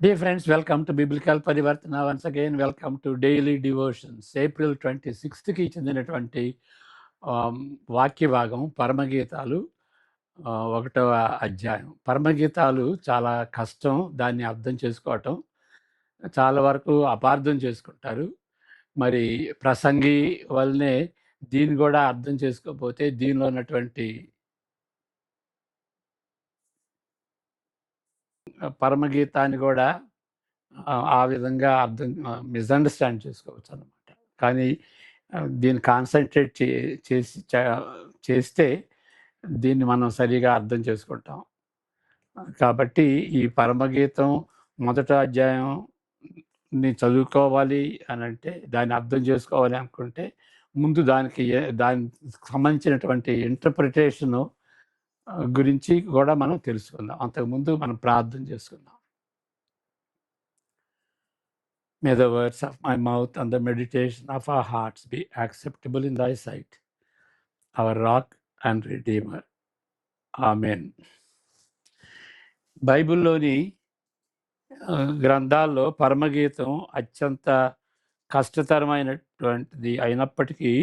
Dear friends, welcome to Biblical Parivartana. Once again, welcome to Daily Devotions. April 26కి చెందినటువంటి వాక్య భాగం పరమగీతాలు 1వ అధ్యాయం. పరమగీతాలు చాలా కష్టం దాన్ని అర్థం చేసుకోవటం. చాలా వరకు అపార్థం చేసుకుంటారు. మరి ప్రసంగి వల్లనే దీన్ని కూడా అర్థం చేసుకోకపోతే దీనిలో ఉన్నటువంటి పరమగీతాన్ని కూడా ఆ విధంగా మిస్అండర్స్టాండ్ చేసుకోవచ్చు అన్నమాట. కానీ దీన్ని కాన్సన్ట్రేట్ చేస్తే దీన్ని మనం సరిగా అర్థం చేసుకుంటాం. కాబట్టి ఈ పరమగీతం మొదటి అధ్యాయంని చదువుకోవాలి అని అంటే, దాన్ని అర్థం చేసుకోవాలి అనుకుంటే ముందు దానికి దానికి సంబంధించినటువంటి ఇంటర్ప్రిటేషను గురించి కూడా మనం తెలుసుకుందాం. అంతకుముందు మనం ప్రార్థన చేసుకుందాం. May the words of my mouth and the meditation of our hearts be acceptable in thy sight, our rock and redeemer. Amen. బైబిల్లోని గ్రంథాల్లో పరమగీతం అత్యంత కష్టతరమైనటువంటిది అయినప్పటికీ,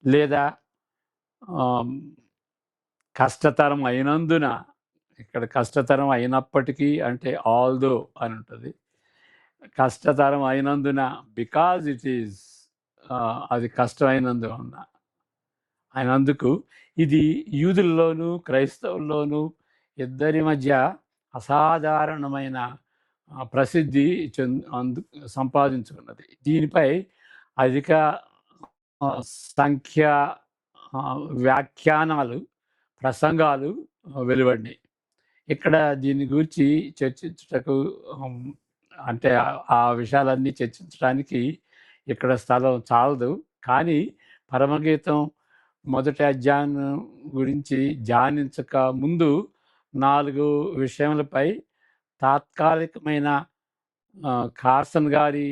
లేదా కష్టతరం అయినందున, ఇక్కడ కష్టతరం అయినప్పటికీ అంటే ఆల్దో అని ఉంటుంది. కష్టతరం అయినందున, బికాజ్ ఇట్ ఈజ్ అది కష్టమైనందున అయినందుకు ఇది యూదుల్లోనూ క్రైస్తవుల్లోనూ ఇద్దరి మధ్య అసాధారణమైన ప్రసిద్ధి సంపాదించుకున్నది. దీనిపై అధిక సంఖ్య వ్యాఖ్యానాలు, ప్రసంగాలు వెలువడినాయి. ఇక్కడ దీని గురించి చర్చించుటకు అంటే ఆ విషయాలన్నీ చర్చించడానికి ఇక్కడ స్థలం చాలదు. కానీ పరమగీతం మొదటి అధ్యాయం గురించి ధ్యానించక ముందు 4 విషయములపై తాత్కాలికమైన కార్సన్ గారి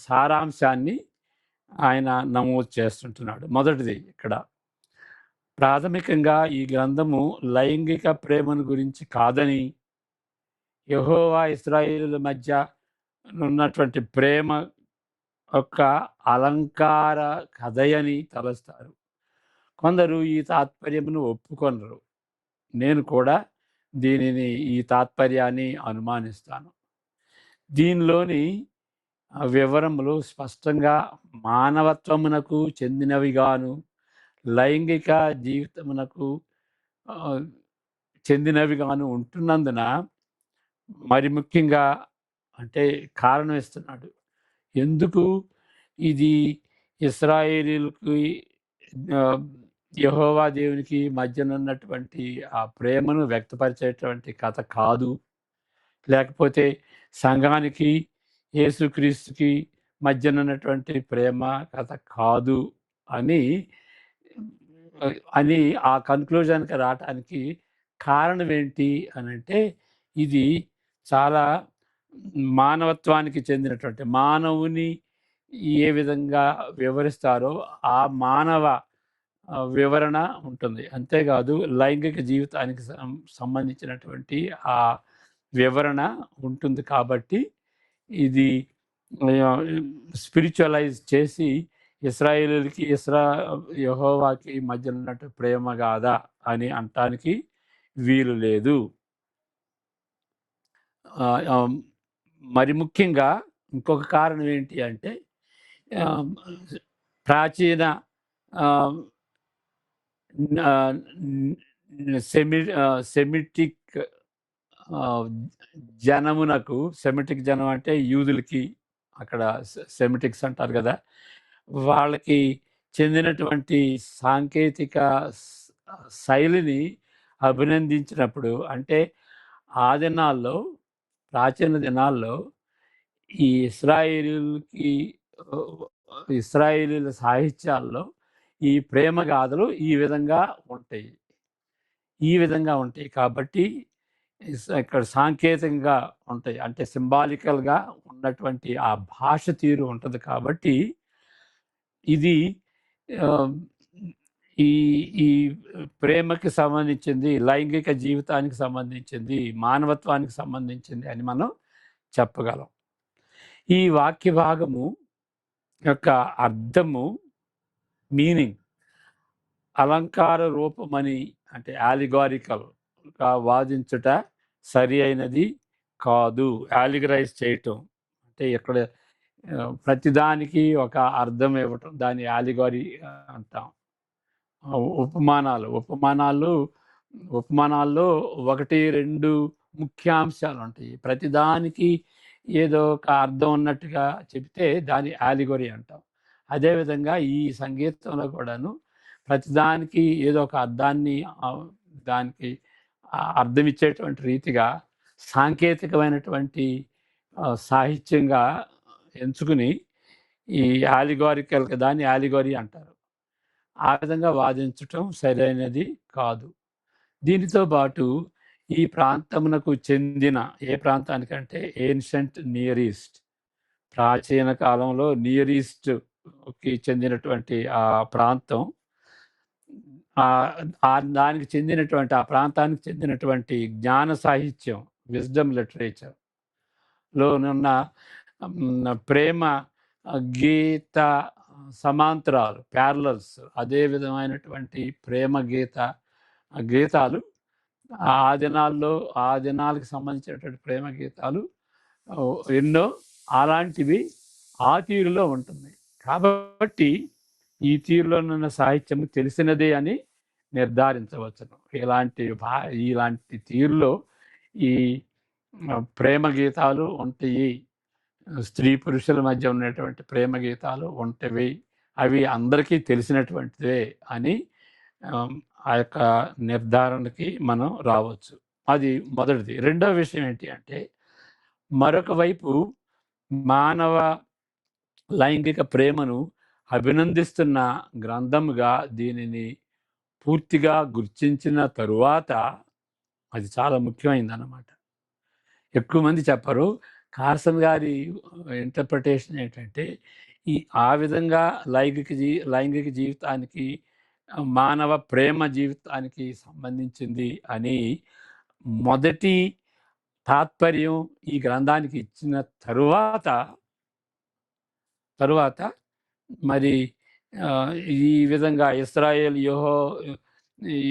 సారాంశాన్ని ఆయన నమోదు చేస్తుంటున్నాడు. మొదటిది, ఇక్కడ ప్రాథమికంగా ఈ గ్రంథము లైంగిక ప్రేమను గురించి కాదని, యెహోవా ఇశ్రాయేలుల మధ్య ఉన్నటువంటి ప్రేమ యొక్క అలంకార కథయని తలస్తారు. కొందరు ఈ తాత్పర్యమును ఒప్పుకొనరు. నేను కూడా ఈ తాత్పర్యాన్ని అనుమానిస్తాను. దీనిలోని వివరములు స్పష్టంగా మానవత్వమునకు చెందినవిగాను, లైంగిక జీవితమునకు చెందినవిగాను ఉంటున్నందున మరి ముఖ్యంగా అంటే కారణం ఇస్తున్నాడు. ఎందుకు ఇది ఇశ్రాయేలీయులకి యెహోవా దేవునికి మధ్యనున్నటువంటి ఆ ప్రేమను వ్యక్తపరిచేటువంటి కథ కాదు, లేకపోతే సంఘానికి యేసుక్రీస్తుకి మధ్యనున్నటువంటి ప్రేమ కథ కాదు అని ఆ కన్క్లూజన్కి రావటానికి కారణం ఏంటి అని అంటే, ఇది చాలా మానవత్వానికి చెందినటువంటి, మానవుని ఏ విధంగా వివరిస్తారో ఆ మానవ వివరణ ఉంటుంది. అంతేకాదు లైంగిక జీవితానికి సంబంధించినటువంటి ఆ వివరణ ఉంటుంది. కాబట్టి ఇది స్పిరిచువలైజ్ చేసి ఇశ్రాయేలుకి యెహోవాకి మధ్య ఉన్నట్టు ప్రేమ కాదా అని అనటానికి వీలు లేదు. మరి ముఖ్యంగా ఇంకొక కారణం ఏంటి అంటే, ప్రాచీన సెమిటిక్ జనమునకు, సెమిటిక్ జనం అంటే యూదులకి, అక్కడ సెమిటిక్స్ అంటారు కదా, వాళ్ళకి చెందినటువంటి సాంకేతిక శైలిని అభినందించినప్పుడు, అంటే ఆ దినాల్లో, ప్రాచీన దినాల్లో ఈ ఇశ్రాయేలీయుల సాహిత్యాల్లో ఈ ప్రేమ గాథలు ఈ విధంగా ఉంటాయి. కాబట్టి ఇక్కడ సాంకేతికంగా ఉంటాయి, అంటే సింబాలికల్గా ఉన్నటువంటి ఆ భాష తీరు ఉంటుంది. కాబట్టి ఇది ఈ ప్రేమకి సంబంధించింది, లైంగిక జీవితానికి సంబంధించింది, మానవత్వానికి సంబంధించింది అని మనం చెప్పగలం. ఈ వాక్య భాగము యొక్క అర్థము, మీనింగ్ అలంకార రూపమని, అంటే యాలిగారికల్గా వాదించుట సరి అయినది కాదు. యాలిగరైజ్ చేయటం అంటే ఇక్కడ ప్రతిదానికి ఒక అర్థం ఇవ్వటం, దాన్ని యాలిగారి అంటాం. ఉపమానాల్లో 1, 2 ముఖ్యాంశాలు ఉంటాయి. ప్రతిదానికి ఏదో ఒక అర్థం ఉన్నట్టుగా చెబితే దాన్ని యాలిగొరి అంటాం. అదేవిధంగా ఈ సంగీతంలో కూడాను ప్రతిదానికి ఏదో ఒక అర్థాన్ని దానికి అర్థం ఇచ్చేటువంటి రీతిగా సాంకేతికమైనటువంటి సాహిత్యంగా ఎంచుకుని ఈ దాన్ని యాలిగొరి అంటారు. ఆ విధంగా వాదించటం సరైనది కాదు. దీనితో పాటు ఈ ప్రాంతమునకు చెందిన, ఏ ప్రాంతానికంటే ఏన్షియంట్ నియర్ ఈస్ట్, ప్రాచీన కాలంలో నియర్ ఈస్ట్‌కి చెందినటువంటి ఆ ప్రాంతం, దానికి చెందినటువంటి ఆ ప్రాంతానికి చెందినటువంటి జ్ఞాన సాహిత్యం, విజ్డమ్ లిటరేచర్‌లోనున్న ప్రేమ గీత సమాంతరాలు, ప్యారలల్స్, అదే విధమైనటువంటి ప్రేమ గీతాలు ఆ దినాలకు సంబంధించినటువంటి ప్రేమ గీతాలు ఎన్నో అలాంటివి ఆ తీరులో ఉంటుంది. కాబట్టి ఈ తీరులోనున్న సాహిత్యము తెలిసినదే అని నిర్ధారించవచ్చును. ఇలాంటి తీరులో ఈ ప్రేమ గీతాలు ఉంటాయి. స్త్రీ పురుషుల మధ్య ఉన్నటువంటి ప్రేమ గీతాలు ఉంటవి. అవి అందరికీ తెలిసినటువంటివే అని ఆ యొక్క నిర్ధారణకి మనం రావచ్చు. అది మొదటిది. రెండవ విషయం ఏంటి అంటే, మరొక వైపు మానవ లైంగిక ప్రేమను అభినందిస్తున్న గ్రంథముగా దీనిని పూర్తిగా గుర్తించిన తరువాత, అది చాలా ముఖ్యమైనదన్నమాట. ఎక్కువ మంది చెప్పరు. కార్సన్ గారి ఇంటర్ప్రిటేషన్ ఏంటంటే, ఆ విధంగా లైంగిక జీవితానికి, మానవ ప్రేమ జీవితానికి సంబంధించింది అని మొదటి తాత్పర్యం ఈ గ్రంథానికి ఇచ్చిన తరువాత మరి ఈ విధంగా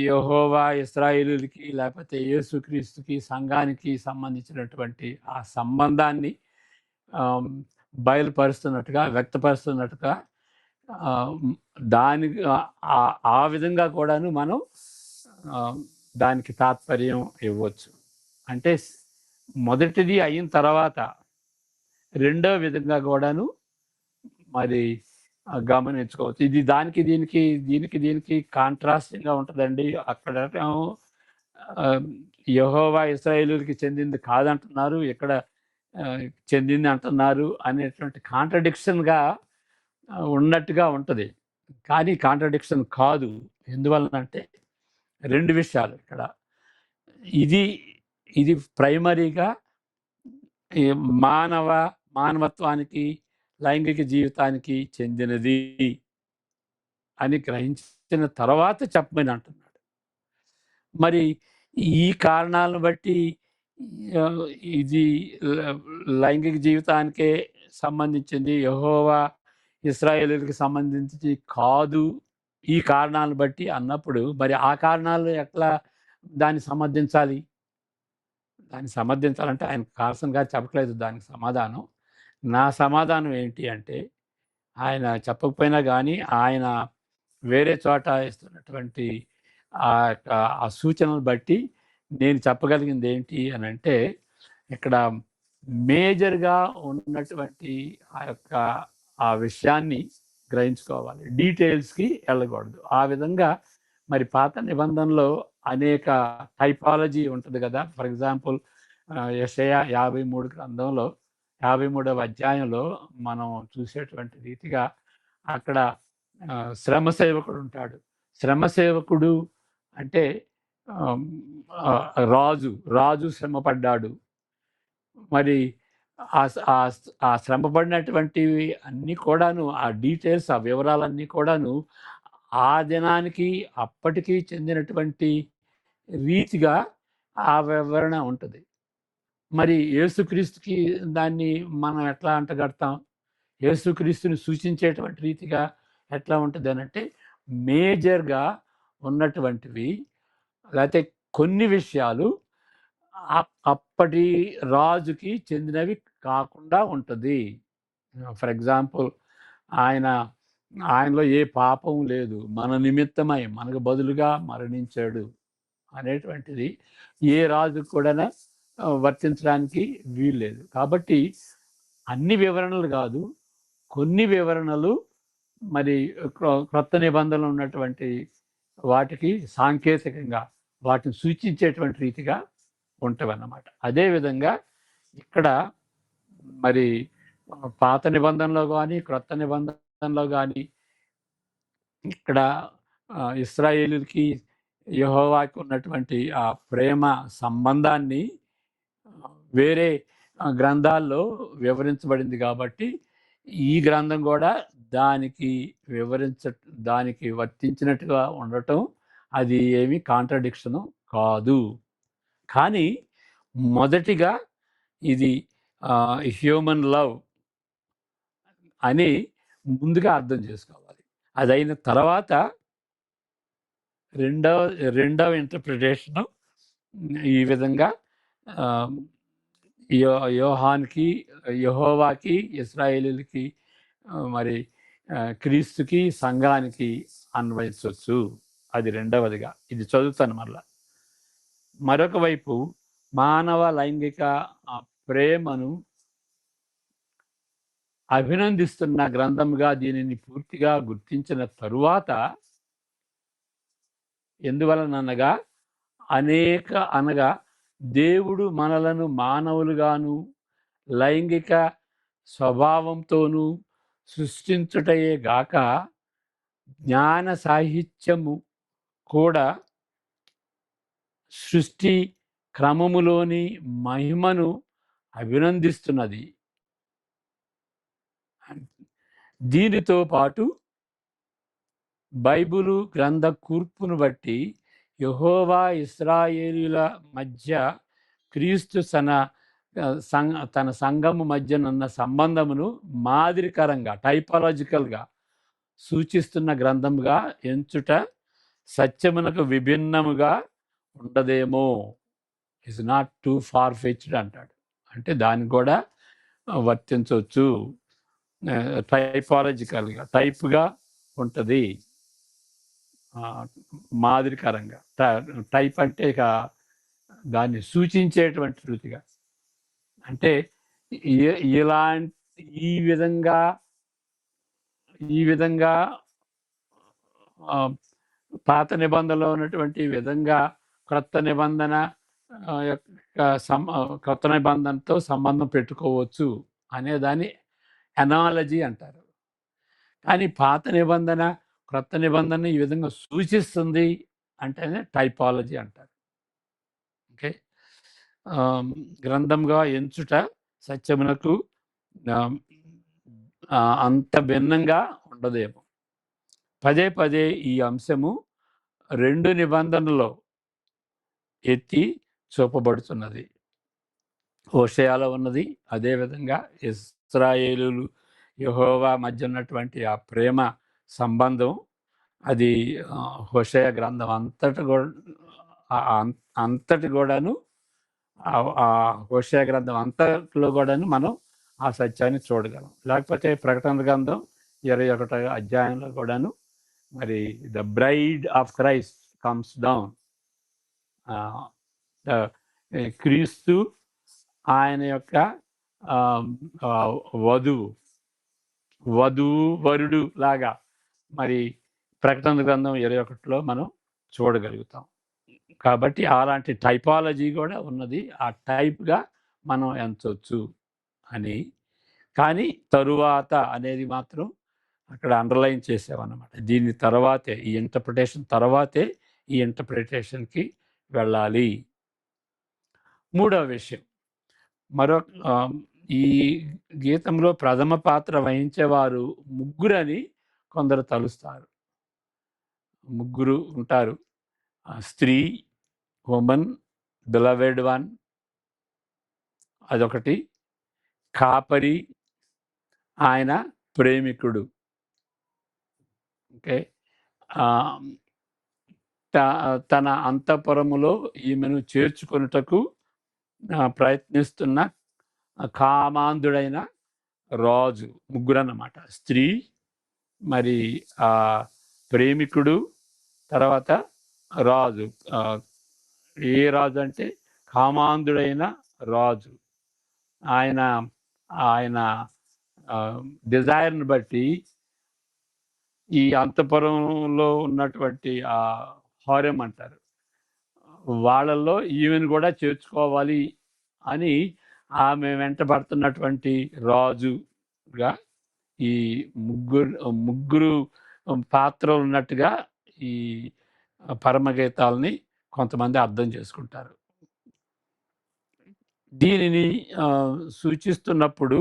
యెహోవా ఇశ్రాయేలీయులకి, లేకపోతే యేసుక్రీస్తుకి, సంఘానికి సంబంధించినటువంటి ఆ సంబంధాన్ని వ్యక్తపరుస్తున్నట్టుగా దానికి ఆ విధంగా కూడాను మనం దానికి తాత్పర్యం ఇవ్వచ్చు. అంటే మొదటిది అయిన తర్వాత రెండో విధంగా కూడాను మరి గమనించుకోవచ్చు. ఇది దీనికి కాంట్రాస్టింగ్గా ఉంటుందండి. అక్కడ యెహోవా ఇశ్రాయేలీయులకి చెందింది కాదంటున్నారు, ఇక్కడ చెందింది అంటున్నారు అనేటువంటి కాంట్రడిక్షన్గా ఉన్నట్టుగా ఉంటుంది. కానీ కాంట్రడిక్షన్ కాదు. ఎందువలనంటే 2 విషయాలు ఇక్కడ. ఇది ప్రైమరీగా ఈ మానవత్వానికి, లైంగిక జీవితానికి చెందినది అని గ్రహించిన తర్వాత చెప్పమని అంటున్నాడు. మరి ఈ కారణాలను బట్టి ఇది లైంగిక జీవితానికే సంబంధించింది, యెహోవా ఇశ్రాయేలీయులకి సంబంధించి కాదు ఈ కారణాలను బట్టి అన్నప్పుడు, మరి ఆ కారణాలు ఎట్లా దాన్ని సమర్థించాలి? దాన్ని సమర్థించాలంటే ఆయన కార్సన్ గారు చెప్పట్లేదు దానికి సమాధానం. నా సమాధానం ఏంటి అంటే, ఆయన చెప్పకపోయినా కానీ ఆయన వేరే చోట ఇస్తున్నటువంటి ఆ సూచనలు బట్టి నేను చెప్పగలిగింది ఏంటి అని అంటే, ఇక్కడ మేజర్గా ఉన్నటువంటి ఆ విషయాన్ని గ్రహించుకోవాలి, డీటెయిల్స్కి వెళ్ళకూడదు. ఆ విధంగా మరి పాత నిబంధనలో అనేక టైపాలజీ ఉంటుంది కదా. ఫర్ ఎగ్జాంపుల్ యెషయా 53 గ్రంథంలో 53వ అధ్యాయంలో మనం చూసేటువంటి రీతిగా అక్కడ శ్రమ సేవకుడు ఉంటాడు. శ్రమ సేవకుడు అంటే రాజు శ్రమ పడ్డాడు. మరి ఆ శ్రమ పడినటువంటివి అన్నీ కూడాను, ఆ డీటెయిల్స్, ఆ వివరాలన్నీ కూడాను ఆ దినానికి అప్పటికి చెందినటువంటి రీతిగా ఆ వివరణ ఉంటుంది. మరి యేసుక్రీస్తుకి దాన్ని మనం ఎట్లా అంటగడతాం? యేసుక్రీస్తుని సూచించేటువంటి రీతిగా ఎట్లా ఉంటది అనంటే, మేజర్‌గా ఉన్నటువంటివి లేతే కొన్ని విషయాలు అప్పటి రాజుకి చెందినవి కాకుండా ఉంటది. ఫర్ ఎగ్జాంపుల్ ఆయన ఆయనలో ఏ పాపం లేదు. మన నిమిత్తమై మనకు బదులుగా మరణించాడు అనేటువంటిది ఏ రాజుకు కూడాను వర్తించడానికి వీల్లేదు. కాబట్టి అన్ని వివరణలు గాదు. కొన్ని వివరణలు మరి క్రొత్త నిబంధనలో ఉన్నటువంటి వాటికి సాంకేతికంగా వాటిని సూచించేటువంటి రీతిగా ఉంటవన్నమాట. అదే విధంగా ఇక్కడ మరి పాత నిబంధనలో గాని, క్రొత్త నిబంధనలో గాని ఇక్కడ ఇశ్రాయేలీయులకి యెహోవాకి ఉన్నటువంటి ఆ ప్రేమ సంబంధాన్ని వేరే గ్రంథాల్లో వివరించబడింది కాబట్టి, ఈ గ్రంథం గూడా దానికి వివరించ దానికి వర్తించినట్టుగా ఉండటం అది ఏమి కాంట్రడిక్షను కాదు. కానీ మొదటిగా ఇది హ్యూమన్ లవ్ అని ముందుగా అర్థం చేసుకోవాలి. అదైన తర్వాత రెండవ రెండవ ఇంటర్ప్రిటేషను ఈ విధంగా ఆహ్, యోహానుకి, యెహోవాకి, ఇశ్రాయేలీయులకి మరి క్రీస్తుకి, సంఘానికి అన్వయించొచ్చు. అది రెండవదిగా. ఇది చదువుతాను మరలా. మరొక వైపు మానవ లైంగిక ప్రేమను అభినందిస్తున్న గ్రంథంగా దీనిని పూర్తిగా గుర్తించిన తరువాత ఎందువలననగా అనగా దేవుడు మనలను మానవులుగాను లైంగిక స్వభావంతోనూ సృష్టించుటయే గాక జ్ఞాన సాహిత్యము కూడా సృష్టి క్రమములోని మహిమను అభినందిస్తున్నది. దీనితో పాటు బైబిలు గ్రంథ కూర్పును బట్టి యెహోవా ఇశ్రాయేలీయుల మధ్య క్రీస్తు తన సంఘము మధ్యనున్న సంబంధమును మాదిరికరంగా టైపాలజికల్‌గా సూచిస్తున్న గ్రంథముగా ఎంచుట సత్యమునకు విభిన్నముగా ఉండదేమో. Is not too far fetched అంటాడు. అంటే దానికి కూడా వర్తించవచ్చు. టైపాలజికల్‌గా టైప్‌గా ఉంటది. మాదిరికరంగా టైప్ అంటే ఇక దాన్ని సూచించేటువంటి రీతిగా. అంటే ఇలాంటి ఈ విధంగా ఈ విధంగా పాత నిబంధనలో ఉన్నటువంటి విధంగా క్రొత్త నిబంధన యొక్క క్రొత్త నిబంధనతో సంబంధం పెట్టుకోవచ్చు అనేదాన్ని ఎనాలజీ అంటారు. కానీ పాత నిబంధన క్రొత్త నిబంధన ఈ విధంగా సూచిస్తుంది అంటేనే టైపాలజీ అంటారు. ఓకే. గ్రంథంగా ఎంచుట సత్యమునకు అంత భిన్నంగా ఉండదేమో. పదే పదే ఈ అంశము 2 నిబంధనలో ఎత్తి చూపబడుతున్నది. హోషేయలో ఉన్నది. అదేవిధంగా ఇశ్రాయేలీయులు యెహోవా మధ్య ఉన్నటువంటి ఆ ప్రేమ సంబంధం అది హోషేయ గ్రంథం అంతటి కూడాను హోషేయ గ్రంథం అంతట్లో కూడాను మనం ఆ సత్యాన్ని చూడగలం. లేకపోతే ప్రకటన గ్రంథం 21వ అధ్యాయంలో కూడాను మరి the bride of Christ comes down. క్రీస్తు ఆయన యొక్క వధువు వరుడు లాగా మరి ప్రకటన గ్రంథం 21లో మనం చూడగలుగుతాం. కాబట్టి అలాంటి టైపాలజీ కూడా ఉన్నది. ఆ టైప్‌గా మనం ఎంచొచ్చు అని. కానీ తరువాత అనేది మాత్రం అక్కడ అండర్‌లైన్ చేసామన్నమాట. దీని తర్వాతే ఈ ఇంటర్ప్రిటేషన్ తర్వాతే ఈ ఇంటర్ప్రిటేషన్‌కి వెళ్ళాలి. మూడవ విషయం ఈ గీతంలో ప్రథమ పాత్ర వహించేవారు ముగ్గురని కొందరు తలుస్తారు. ముగ్గురు ఉంటారు. స్త్రీ, వుమన్, బిలవెడ్ వన్ అదొకటి. కాపరి, ఆయన ప్రేమికుడు. ఓకే. తన అంతఃపురములో ఈమెను చేర్చుకొనుటకు ప్రయత్నిస్తున్న కామాంధుడైన రాజు. ముగ్గురన్నమాట. స్త్రీ, మరి ప్రేమికుడు, తర్వాత రాజు. ఏ రాజు అంటే కామాంధుడైన రాజు. ఆయన ఆయన డిజైర్ని బట్టి ఈ అంతఃపురంలో ఉన్నటువంటి హారెం అంటారు, వాళ్ళల్లో ఈమెను కూడా చేర్చుకోవాలి అని ఆమె వెంట పడుతున్నటువంటి రాజుగా ఈ ముగ్గురు పాత్రలు ఉన్నట్టుగా ఈ పరమగీతాలని కొంతమంది అర్థం చేసుకుంటారు. దీనిని సూచిస్తున్నప్పుడు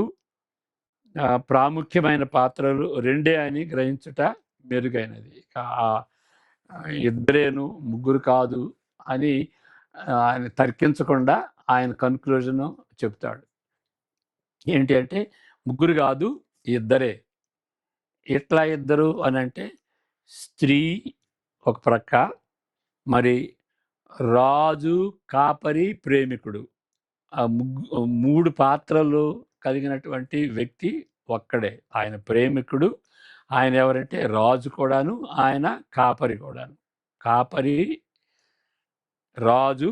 ప్రాముఖ్యమైన పాత్రలు రెండే అని గ్రహించుట మెరుగైనది. ఇద్దరేను, ముగ్గురు కాదు అని ఆయన తర్కించకుండా ఆయన కన్క్లూజన్ చెప్తాడు. ఏంటి అంటే ముగ్గురు కాదు, ఇద్దరే. ఎట్లా ఇద్దరు అని అంటే స్త్రీ ఒక ప్రక్క, మరి రాజు, కాపరి, ప్రేమికుడు. ఆ మూడు పాత్రలు కలిగినటువంటి వ్యక్తి ఒక్కడే. ఆయన ప్రేమికుడు. ఆయన ఎవరంటే రాజు కూడాను, ఆయన కాపరి కూడాను. కాపరి, రాజు,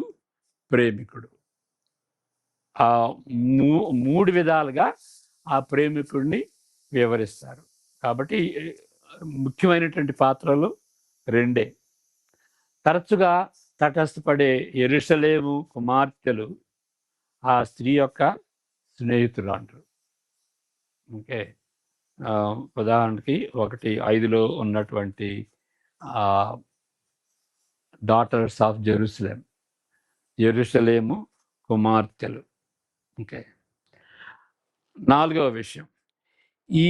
ప్రేమికుడు. ఆ మూడు విధాలుగా ఆ ప్రేమికుడిని వివరిస్తారు. కాబట్టి ముఖ్యమైనటువంటి పాత్రలు రెండే. తరచుగా తటస్థపడే యెరూషలేము కుమార్తెలు ఆ స్త్రీ యొక్క స్నేహితురాండ్రు. ఓకే. ఉదాహరణకి 1:5లో ఉన్నటువంటి డాటర్స్ ఆఫ్ జెరూసలేం, యెరూషలేము కుమార్తెలు. ఓకే. 4వ విషయం, ఈ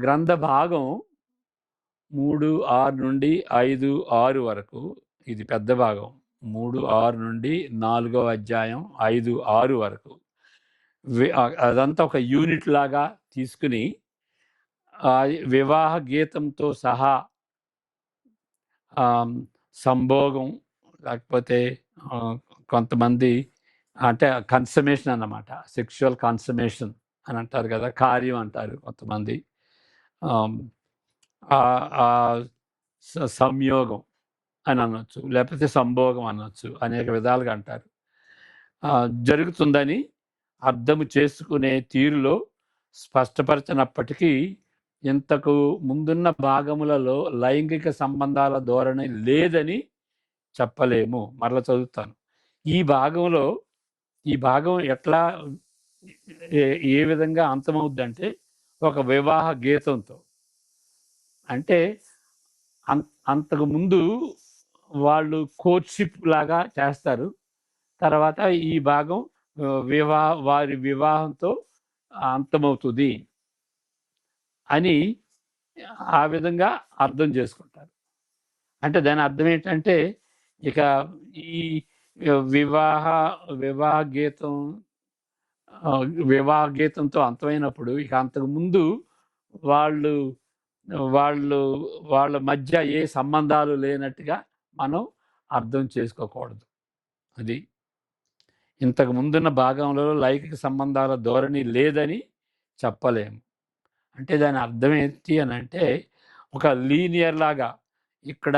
గ్రంథ భాగం 3:6 నుండి 5:6 వరకు, ఇది పెద్ద భాగం. 3:6 నుండి 4వ అధ్యాయం 5:6 వరకు అదంతా ఒక యూనిట్ లాగా తీసుకుని వివాహ గీతంతో సహా సంభోగం, లేకపోతే కొంతమంది అంటే కన్సమేషన్ అన్నమాట, సెక్షువల్ కన్సమేషన్ అని అంటారు కదా, కార్యం అంటారు కొంతమంది, సంయోగం అని అనొచ్చు, లేకపోతే సంభోగం అనొచ్చు, అనేక విధాలుగా అంటారు. జరుగుతుందని అర్థము చేసుకునే తీరులో స్పష్టపరచినప్పటికీ ఇంతకు ముందున్న భాగములలో లైంగిక సంబంధాల ధోరణి లేదని చెప్పలేము. మరలా చదువుతాను. ఈ భాగం ఎట్లా ఏ విధంగా అంతమవుద్దంటే ఒక వివాహ గీతంతో. అంటే అంతకు ముందు వాళ్ళు కోర్ట్షిప్ లాగా చేస్తారు, తర్వాత ఈ భాగం వారి వివాహంతో అంతమవుతుంది అని ఆ విధంగా అర్థం చేసుకుంటారు. అంటే దాని అర్థం ఏంటంటే ఇక ఈ వివాహ గీతంతో అంతమైనప్పుడు ఇక అంతకు ముందు వాళ్ళ మధ్య ఏ సంబంధాలు లేనట్టుగా మనం అర్థం చేసుకోకూడదు. అది ఇంతకు ముందున్న భాగంలో లైంగిక సంబంధాల ధోరణి లేదని చెప్పలేము. అంటే దాని అర్థం ఏంటి అని అంటే ఒక లీనియర్ లాగా ఇక్కడ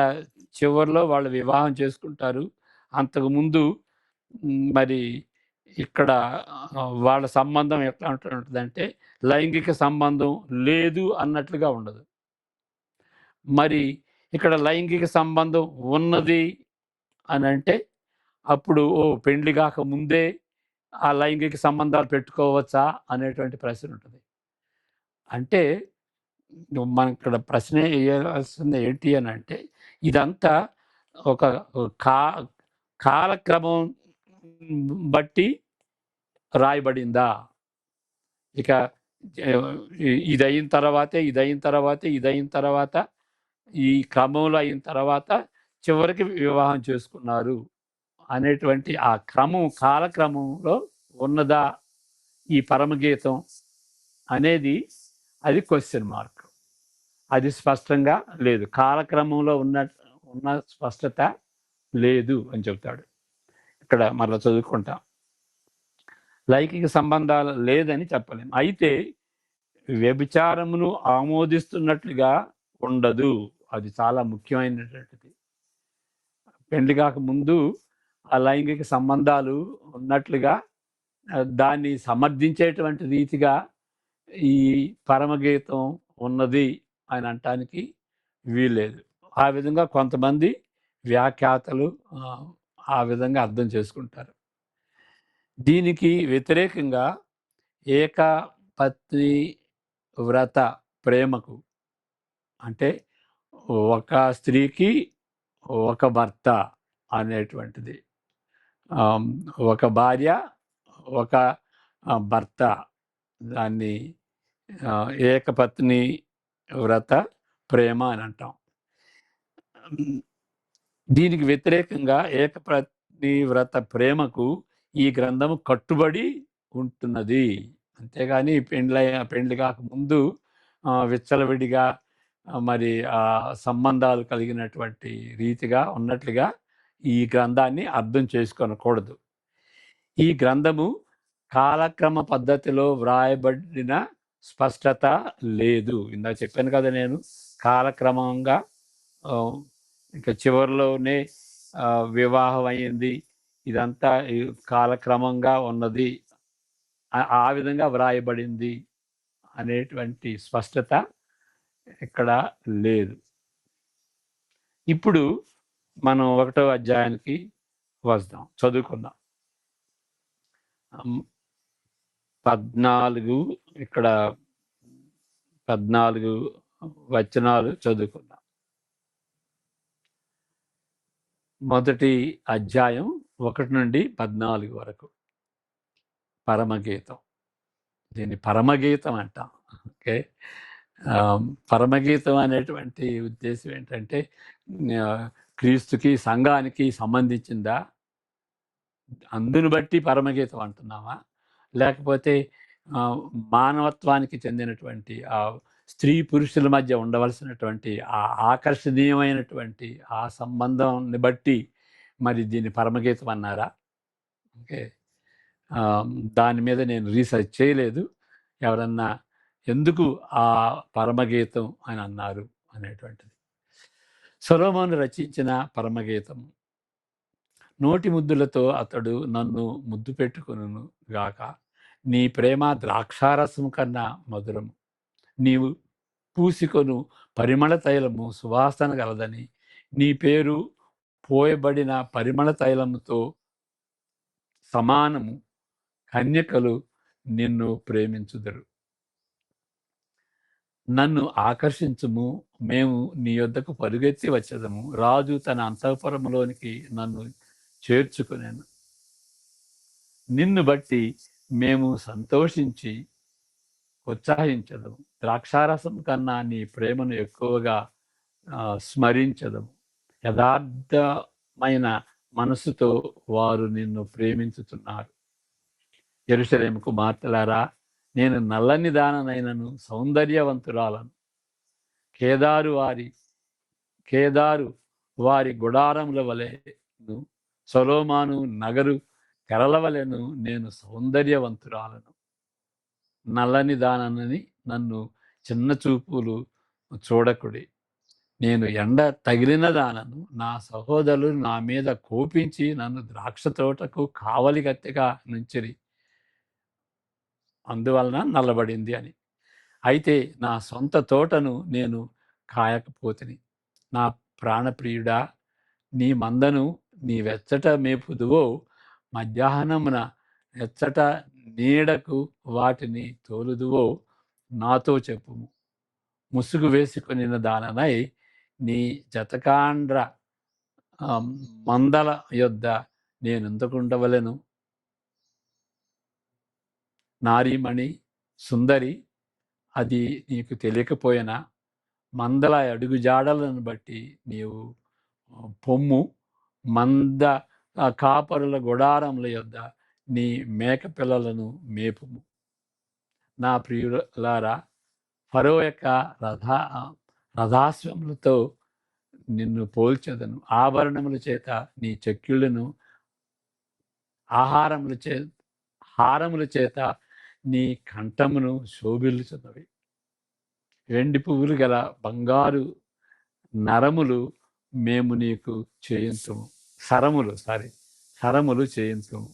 చివరిలో వాళ్ళు వివాహం చేసుకుంటారు, అంతకుముందు మరి ఇక్కడ వాళ్ళ సంబంధం ఎట్లా ఉంటుందంటే లైంగిక సంబంధం లేదు అన్నట్లుగా ఉండదు. మరి ఇక్కడ లైంగిక సంబంధం ఉన్నది అని అంటే అప్పుడు పెండ్లి కాక ముందే ఆ లైంగిక సంబంధాలు పెట్టుకోవచ్చా అనేటువంటి ప్రశ్న ఉంటుంది. అంటే మనం ఇక్కడ ప్రశ్న వేయాల్సింది ఏంటి అని అంటే ఇదంతా ఒక కాలక్రమం బట్టి రాయబడిందా? ఇక ఇదయిన తర్వాత ఈ క్రమంలో అయిన తర్వాత చివరికి వివాహం చేసుకున్నారు అనేటువంటి ఆ కాలక్రమంలో ఉన్నదా ఈ పరమగీతం అనేది అది క్వశ్చన్ మార్క్. అది స్పష్టంగా లేదు. కాలక్రమంలో ఉన్న స్పష్టత లేదు అని చెప్తాడు. ఇక్కడ మరలా చదువుకుంటాం. లైంగిక సంబంధాలు లేదని చెప్పలేం. అయితే వ్యభిచారమును ఆమోదిస్తున్నట్లుగా ఉండదు. అది చాలా ముఖ్యమైనటువంటిది. పెళ్లి కాక ముందు ఆ లైంగిక సంబంధాలు ఉన్నట్లుగా దాన్ని సమర్థించేటువంటి రీతిగా ఈ పరమగీతం ఉన్నది అని అనటానికి వీల్లేదు. ఆ విధంగా కొంతమంది వ్యాఖ్యాతలు ఆ విధంగా అర్థం చేసుకుంటారు. దీనికి వ్యతిరేకంగా ఏకపత్ని వ్రత ప్రేమకు, అంటే ఒక స్త్రీకి ఒక భర్త అనేటువంటిది, ఒక భార్య ఒక భర్త, దాన్ని ఏకపత్ని వ్రత ప్రేమ అని అంటాం. దీనికి వ్యతిరేకంగా ఏకపత్ని వ్రత ప్రేమకు ఈ గ్రంథము కట్టుబడి ఉంటున్నది. అంతేగాని పెండ్లి కాకముందు విచ్చలవిడిగా మరి సంబంధాలు కలిగినటువంటి రీతిగా ఉన్నట్లుగా ఈ గ్రంథాన్ని అర్థం చేసుకోనకూడదు. ఈ గ్రంథము కాలక్రమ పద్ధతిలో వ్రాయబడిన స్పష్టత లేదు. ఇందాక చెప్పాను కదా నేను, కాలక్రమంగా ఇంకా చివరిలోనే వివాహం అయ్యింది, ఇదంతా కాలక్రమంగా ఉన్నది, ఆ విధంగా వ్రాయబడింది అనేటువంటి స్పష్టత ఇక్కడ లేదు. ఇప్పుడు మనం 1వ అధ్యాయానికి వస్తాం, చదువుకుందాం. 14 ఇక్కడ 14 వచనాలు చదువుకుందాం. మొదటి అధ్యాయం 1 నుండి 14 వరకు పరమగీతం. దీన్ని పరమగీతం అంటాం. ఓకే, పరమగీతం అనేటువంటి ఉద్దేశం ఏంటంటే క్రీస్తుకి సంఘానికి సంబంధించిందా, అందును బట్టి పరమగీతం అంటున్నామా, లేకపోతే మానవత్వానికి చెందినటువంటి ఆ స్త్రీ పురుషుల మధ్య ఉండవలసినటువంటి ఆ ఆకర్షణీయమైనటువంటి ఆ సంబంధాన్ని బట్టి మరి దీన్ని పరమగీతం అన్నారా? ఓకే, దాని మీద నేను రీసెర్చ్ చేయలేదు. ఎవరన్నా ఎందుకు ఆ పరమగీతం అని అన్నారు అనేటువంటిది. సొలొమోను రచించిన పరమగీతం. నోటి ముద్దులతో అతడు నన్ను ముద్దు పెట్టుకొనును గాక, నీ ప్రేమ ద్రాక్షారసము కన్నా మధురము, నీవు పూసికొను పరిమళ తైలము సువాసన గలదని, నీ పేరు పోయబడిన పరిమళ తైలముతో సమానము, కన్యకలు నిన్ను ప్రేమించుదురు. నన్ను ఆకర్షించుము, మేము నీ యొద్దకు పరుగెత్తి వచ్చేదము. రాజు తన అంతఃపురములోనికి నన్ను చేర్చుకునేను. నిన్ను బట్టి మేము సంతోషించి ఉత్సాహించదము. ద్రాక్షారసం కన్నా నీ ప్రేమను ఎక్కువగా స్మరించదము. యథార్థమైన మనసుతో వారు నిన్ను ప్రేమించుతున్నారు. యెరూషలేము కుమార్తెలారా, నేను నల్లని దాననైనను సౌందర్యవంతురాలను. కేదారు వారి గుడారముల వలెను, సొలొమోను నగరు తెరల వలెను నేను సౌందర్యవంతురాలను. నల్లని దానని నన్ను చిన్న చూపులు చూడకుడి. నేను ఎండ తగిలిన దానను. నా సహోదరులు నా మీద కోపించి నన్ను ద్రాక్ష తోటకు కావలిగత్తెగా నుంచిరి, అందువలన నల్లబడింది అని. అయితే నా సొంత తోటను నేను కాయకపోతిని. నా ప్రాణప్రియుడా, నీ మందను నీ వెచ్చట మేపుదువో, మధ్యాహ్నమున ఎచ్చట నీడకు వాటిని తోలుదువో నాతో చెప్పుము. ముసుగు వేసుకొనిన దాననై నీ జతకాండ్ర మందల యొద్ద నేనెందుకుండవలెను? నారీమణి సుందరి, అది నీకు తెలియకపోయినా మందల అడుగుజాడలను బట్టి నీవు పొమ్ము. మంద కాపరుల గుడారముల యొద్ద నీ మేక పిల్లలను మేపుము. నా ప్రియులారా, ఫరో యొక్క రథాశ్వములతో నిన్ను పోల్చెదను. ఆభరణముల చేత నీ చెక్కిళ్ళను, హారముల చేత నీ కంఠమును శోభిల్లుచున్నవి. వెండి పువ్వులు గల బంగారు నరములు మేము నీకు చేయించుము. సరములు చేయించుము.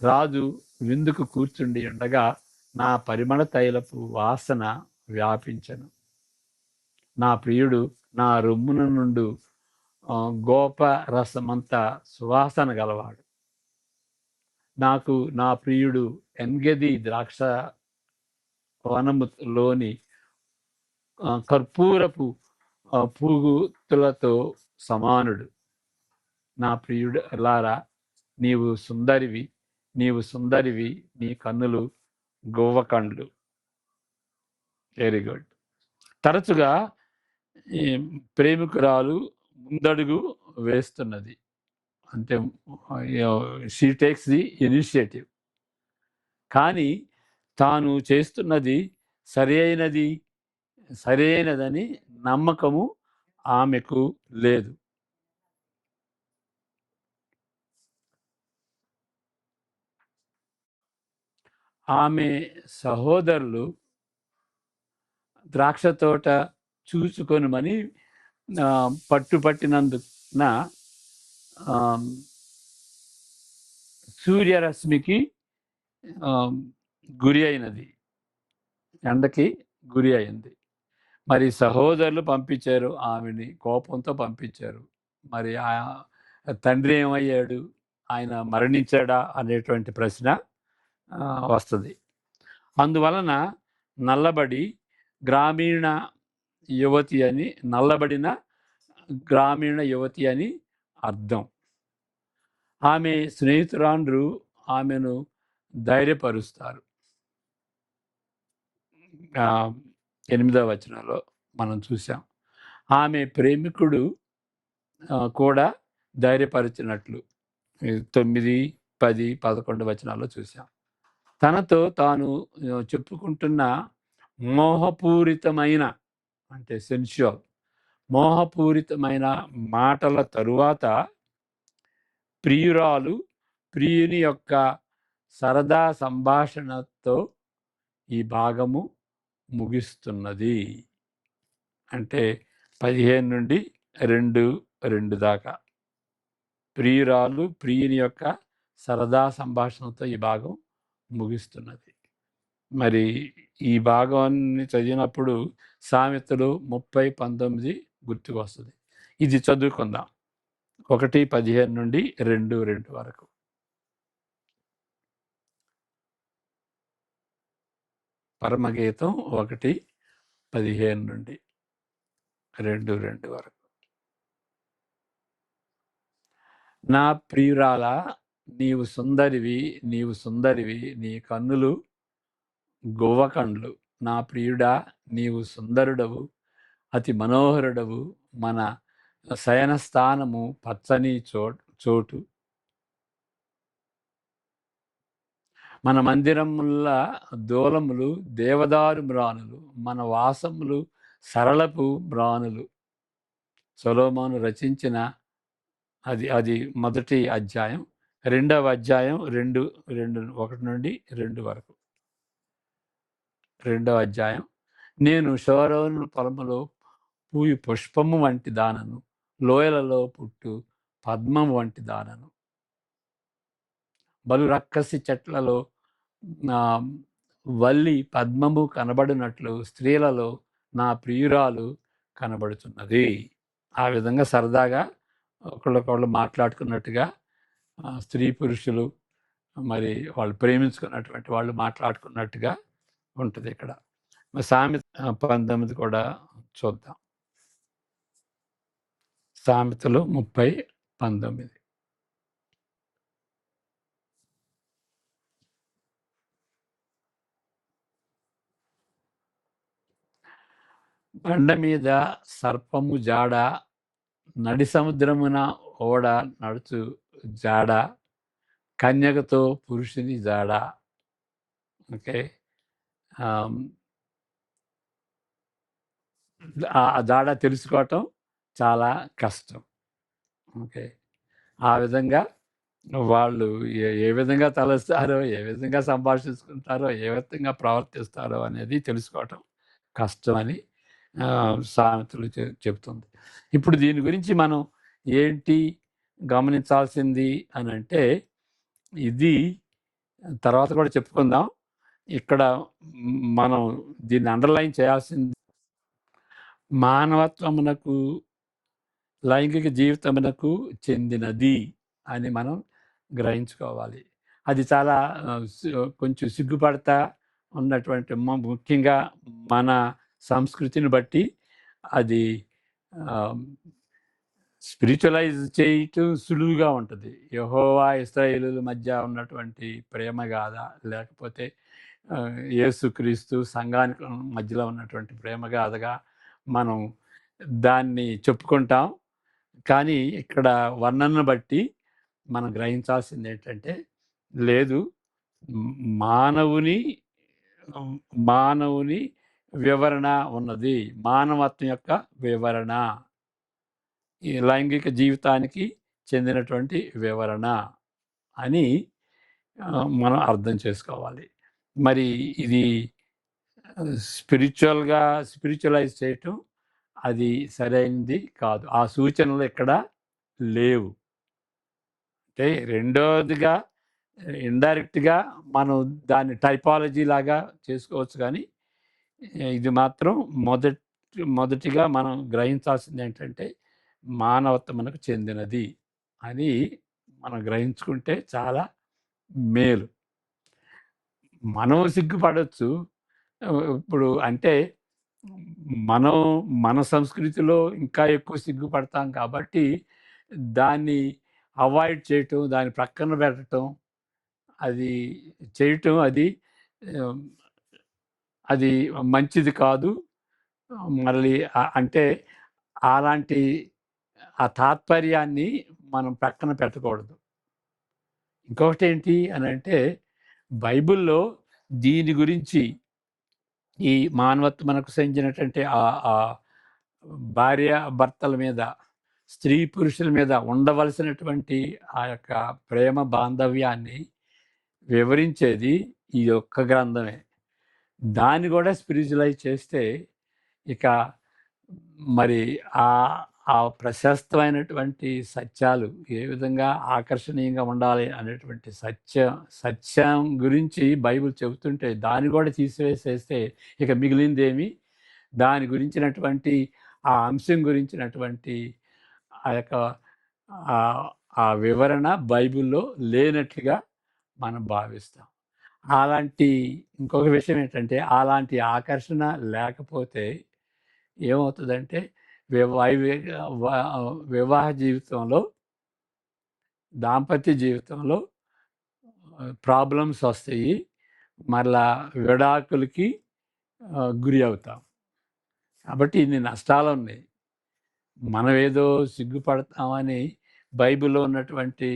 రాజు విందుకు కూర్చుండి ఉండగా నా పరిమళ తైలపు వాసన వ్యాపించను. నా ప్రియుడు నా రొమ్మున నుండు గోప రసమంతా సువాసన గలవాడు. నాకు నా ప్రియుడు ఎన్గెది ద్రాక్ష వనములోని కర్పూరపు పూగుతులతో సమానుడు. నా ప్రియుడు ఎలారా, నీవు సుందరివి, నీ కన్నులు గోవ కండ్లు. Very good. తరచుగా ఈ ప్రేమికురాలు ముందడుగు వేస్తున్నది, అంటే షీ టేక్స్ ది ఇనిషియేటివ్. కానీ తాను చేస్తున్నది సరైనదని నమ్మకము ఆమెకు లేదు. ఆమె సహోదరులు ద్రాక్ష తోట చూసుకొనుమని పట్టుపట్టినందున సూర్యరశ్మికి గురి అయినది, ఎండకి గురి అయింది. మరి సహోదరులు పంపించారు, ఆమెని కోపంతో పంపించారు. మరి తండ్రి ఏమయ్యాడు, ఆయన మరణించాడా అనేటువంటి ప్రశ్న వస్తుంది. అందువలన నల్లబడిన గ్రామీణ యువతి అని అర్థం. ఆమె స్నేహితురాండ్రు ఆమెను ధైర్యపరుస్తారు. 8వ వచనంలో మనం చూసాం. ఆమె ప్రేమికుడు కూడా ధైర్యపరిచినట్లు 9, 10, 11 వచనాల్లో చూసాం. తనతో తాను చెప్పుకుంటున్న మోహపూరితమైన మాటల తరువాత ప్రియురాలు ప్రియుని యొక్క సరదా సంభాషణతో ఈ భాగము ముగిస్తున్నది. అంటే 15 నుండి 2 దాకా ప్రియురాలు ప్రియుని యొక్క సరదా సంభాషణతో ఈ భాగం ముగిస్తున్నది. మరి ఈ భాగాన్ని చదివినప్పుడు సామెతలు 30:19 గుర్తుకు వస్తుంది. ఇది చదువుకుందాం. 1:15 నుండి 2:2 వరకు. పరమగీతం 1:15 నుండి 2:2 వరకు. నా ప్రియురాలా, నీవు సుందరివి, నీ కన్నులు గొవ్వ కండ్లు. నా ప్రియుడా, నీవు సుందరుడవు, అతి మనోహరుడవు, మన శయన స్థానము పచ్చని చోటు, మన మందిరముల దూలములు దేవదారు మ్రానులు, మన వాసములు సరళపు మ్రానులు. సొలొమోను రచించిన అది మొదటి అధ్యాయం. 2వ అధ్యాయం 1 నుండి 2 వరకు. 2వ అధ్యాయం. నేను షోరోను పొలములో పూయి పుష్పము వంటి దానను, లోయలలో పుట్టు పద్మము వంటి దానను. బలు రక్కసి చెట్లలో వల్లి పద్మము కనబడినట్లు స్త్రీలలో నా ప్రియురాలు కనబడుతున్నది. ఆ విధంగా సరదాగా ఒకళ్ళొకళ్ళు మాట్లాడుకున్నట్టుగా స్త్రీ పురుషులు మరి వాళ్ళు ప్రేమించుకున్నటువంటి వాళ్ళు మాట్లాడుకున్నట్టుగా ఉంటుంది ఇక్కడ. సామెత 19 కూడా చూద్దాం. సామెతలు 30:19. బండ మీద సర్పము జాడ, నడి సముద్రమున ఓడ నడుచు జాడ, కన్యకతో పురుషుని జాడ. ఓకే, ఆహ్, ఆ జాడ తెలుసుకోవటం చాలా కష్టం. ఓకే. ఆ విధంగా వాళ్ళు ఏ విధంగా తలస్తారో, ఏ విధంగా సంభాషించుకుంటారో, ఏ విధంగా ప్రవర్తిస్తారో అనేది తెలుసుకోవటం కష్టమని సామెతలు చెప్తుంది. ఇప్పుడు దీని గురించి మనం ఏంటి గమనించాల్సింది అనంటే, ఇది తర్వాత కూడా చెప్పుకుందాం. ఇక్కడ మనం దీన్ని అండర్‌లైన్ చేయాల్సింది మానవత్వమునకు, లైంగిక జీవితమునకు చెందినది అని మనం గ్రహించుకోవాలి. అది చాలా కొంచెం సిగ్గుపడతా ఉన్నటువంటి ముఖ్యంగా మన సంస్కృతిని బట్టి అది ఆహ్, స్పిరిచువలైజ్ చేయటం సులువుగా ఉంటది. యెహోవా ఇశ్రాయేలీయుల మధ్య ఉన్నటువంటి ప్రేమ గాథ, లేకపోతే యేసుక్రీస్తు సంఘానికి మధ్యలో ఉన్నటువంటి ప్రేమ గాథగా మనం దాన్ని చెప్పుకుంటాం. కానీ ఇక్కడ వర్ణనను బట్టి మనం గ్రహించాల్సిందేంటంటే, లేదు మ్ మానవుని హ్మ్, మానవుని వివరణ ఉన్నది. మానవత్వం యొక్క వివరణ. ఈ లైంగిక జీవితానికి చెందినటువంటి వివరణ అని మనం అర్థం చేసుకోవాలి. మరి ఇది స్పిరిచువలైజ్ చేయటం అది సరైనది కాదు. ఆ సూచనలు ఇక్కడ లేవు. అంటే రెండోదిగా ఇండైరెక్ట్‌గా మనం దాన్ని టైపాలజీ లాగా చేసుకోవచ్చు గానీ, ఇది మాత్రం మొదటిగా మనం గ్రహించాల్సిందేంటంటే, మానవత్వమునకు చెందినది అని మనం గ్రహించుకుంటే చాలా మేలు. మనం సిగ్గుపడొచ్చు. ఇప్పుడు అంటే మనం మన సంస్కృతిలో ఇంకా ఎక్కువ సిగ్గుపడతాం కాబట్టి, దాన్ని అవాయిడ్ చేయటం, దాన్ని ప్రక్కన పెట్టటం, అది చేయటం ఆహ్, అది మంచిది కాదు. మళ్ళీ అంటే అలాంటి ఆ తాత్పర్యాన్ని మనం పక్కన పెట్టకూడదు. ఇంకొకటేంటి అనంటే, బైబిల్‌లో దీని గురించి ఈ మానవత్వమునకు సంబంధించినటువంటి భార్య భర్తల మీద, స్త్రీ పురుషుల మీద ఉండవలసినటువంటి ఆ యొక్క ప్రేమ బాంధవ్యాన్ని వివరించేది ఈ ఒక్క గ్రంథమే. దాన్ని కూడా స్పిరిచువలైజ్ చేస్తే ఇక మరి ఆ ఆ ప్రశస్తమైనటువంటి సత్యాలు ఏ విధంగా ఆకర్షణీయంగా ఉండాలి అనేటువంటి సత్యం గురించి బైబిల్ చెబుతుంటే దాన్ని కూడా తీసివేసేస్తే ఇక మిగిలిందేమి దాని గురించినటువంటి ఆ అంశం గురించినటువంటి ఆ యొక్క ఆ వివరణ బైబిల్లో లేనట్లుగా మనం భావిస్తాం. అలాంటి ఇంకొక విషయం ఏంటంటే, అలాంటి ఆకర్షణ లేకపోతే ఏమవుతదంటే, వైవేక వ వివాహ జీవితంలో, దాంపత్య జీవితంలో ప్రాబ్లమ్స్ వస్తాయి. మరలా విడాకులకి గురి అవుతాం. కాబట్టి ఇన్ని నష్టాలున్నాయి. మనమేదో సిగ్గుపడతామని బైబిల్‌లో ఉన్నటువంటి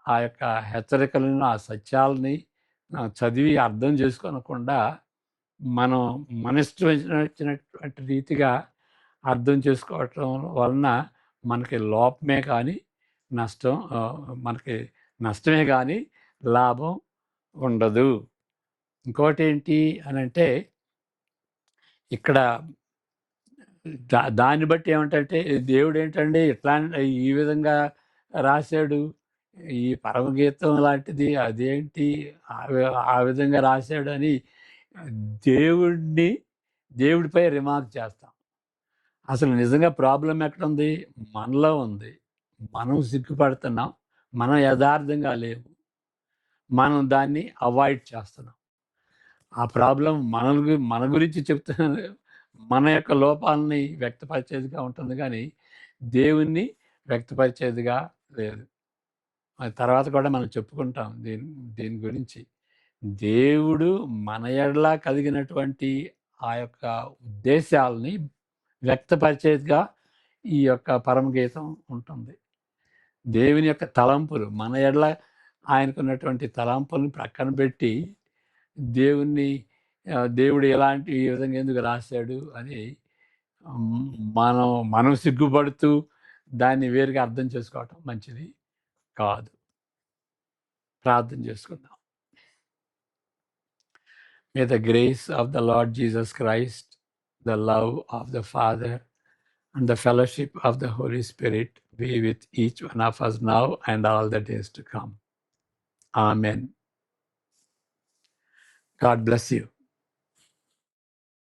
ఆ యొక్క హెచ్చరికలను, ఆ సత్యాలని చదివి అర్థం చేసుకోనకుండా మనం మనష్టం వచ్చినటువంటి రీతిగా అర్థం చేసుకోవటం వలన మనకి లోపమే కానీ నష్టం మనకి నష్టమే కానీ లాభం ఉండదు. ఇంకోటేంటి అనంటే ఇక్కడ దాన్ని బట్టి ఏమిటంటే దేవుడేంటండి ఇట్లా ఈ విధంగా రాశాడు. ఈ పరమగీతం లాంటిది అదేంటి ఆ విధంగా రాశాడని దేవుడిని దేవుడిపై రిమార్క్ చేస్తాం. అసలు నిజంగా ప్రాబ్లమ్ ఎక్కడుంది? మనలో ఉంది. మనం సిగ్గుపడుతున్నాం. మనం యథార్థంగా లేము. మనం దాన్ని అవాయిడ్ చేస్తున్నాం. ఆ ప్రాబ్లమ్ మన గురించి చెప్తున్నది. మన యొక్క లోపాలని వ్యక్తపరిచేదిగా ఉంటుంది గానీ, దేవుణ్ణి వ్యక్తపరిచేదిగా లేదు. అది తర్వాత కూడా మనం చెప్పుకుంటాం దీని దీని గురించి. దేవుడు మన ఎడల కలిగినటువంటి ఆ యొక్క ఉద్దేశాలని వ్యక్తపరిచేదిగా ఈ యొక్క పరమగీతం ఉంటుంది. దేవుని యొక్క తలంపులు మన ఎడల ఆయనకున్నటువంటి తలంపులను ప్రక్కన పెట్టి, దేవుణ్ణి దేవుడు ఎలాంటి ఈ విధంగా ఎందుకు రాశాడు అని హ్మ్, మనం సిగ్గుపడుతూ దాన్ని వేరుగా అర్థం చేసుకోవటం మంచిది కాదు. ప్రార్థన చేసుకుందాం. May the grace of the lord Jesus Christ, the love of the father and the fellowship of the Holy Spirit be with each one of us now and all the days to come. Amen. God bless you.